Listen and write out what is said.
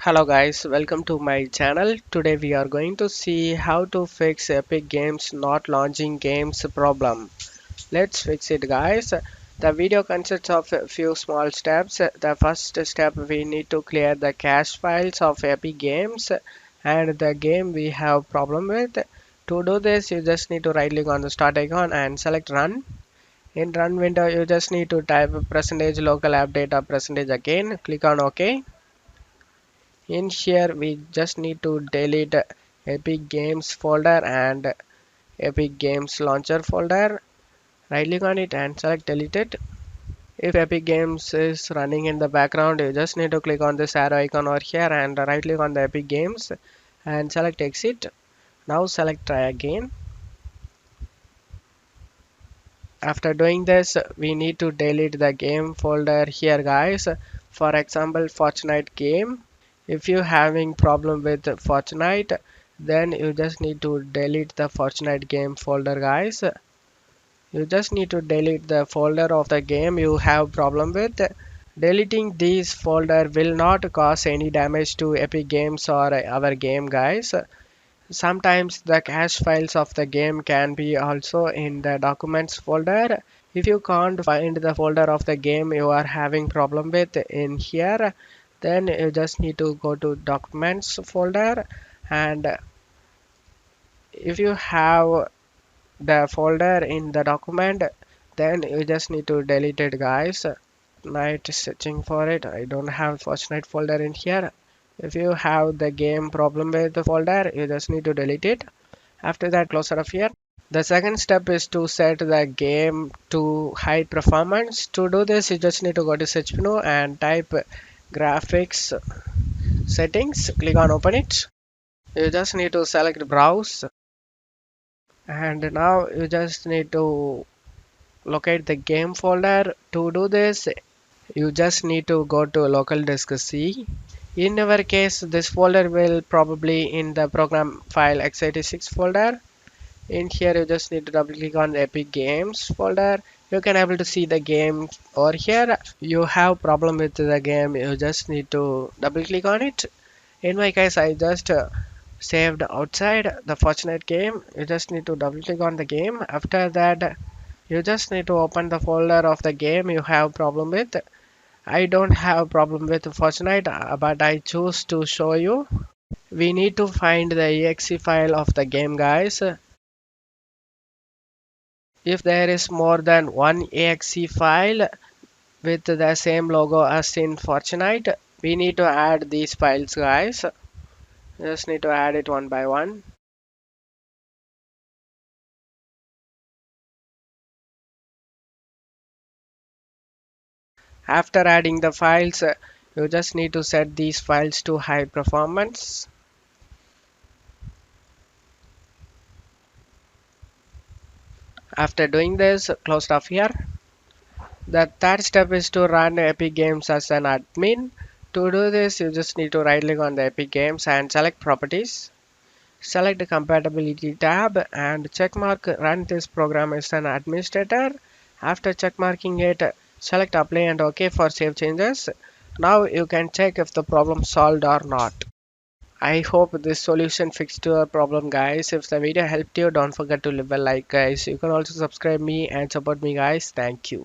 Hello guys, welcome to my channel. Today we are going to see how to fix Epic Games not launching games problem. Let's fix it guys. The video consists of a few small steps. The first step, we need to clear the cache files of Epic Games and the game we have problem with. To do this, you just need to right click on the start icon and select run. In run window, you just need to type percentage local app data percentage again. Click on OK. In here we just need to delete Epic Games folder and Epic Games launcher folder. Right click on it and select delete it. If Epic Games is running in the background, you just need to click on this arrow icon over here and right click on the Epic Games and select exit. Now select try again. After doing this, we need to delete the game folder here guys. For example, Fortnite game. If you having problem with Fortnite, then you just need to delete the Fortnite game folder guys. You just need to delete the folder of the game you have problem with. Deleting these folder will not cause any damage to Epic Games or our game guys. Sometimes the cache files of the game can be also in the documents folder. If you can't find the folder of the game you are having problem with in here, then you just need to go to documents folder, and if you have the folder in the document, then you just need to delete it guys. Night searching for it. I don't have Fortnite folder in here. If you have the game problem with the folder, you just need to delete it. After that, close out of here. The second step is to set the game to high performance. To do this, you just need to go to search menu and type graphics settings. Click on open it. You just need to select browse, and now you just need to locate the game folder. To do this, you just need to go to local disk C. In our case, this folder will probably in the program file x86 folder. In here, you just need to double click on the Epic Games folder. You can able to see the game over here. You have problem with the game, you just need to double click on it. In my case, I just saved outside the Fortnite game. You just need to double click on the game. After that, you just need to open the folder of the game you have problem with. I don't have problem with Fortnite, but I choose to show you. We need to find the exe file of the game guys. If there is more than one exe file with the same logo as in Fortnite, we need to add these files guys. Just need to add it one by one. After adding the files, you just need to set these files to high performance. After doing this, close off here. The third step is to run Epic Games as an admin. To do this, you just need to right click on the Epic Games and select properties. Select the compatibility tab and checkmark run this program as an administrator. After checkmarking it, select apply and OK for save changes. Now you can check if the problem solved or not. I hope this solution fixed your problem guys. If the video helped you, don't forget to leave a like guys. You can also subscribe me and support me guys. Thank you.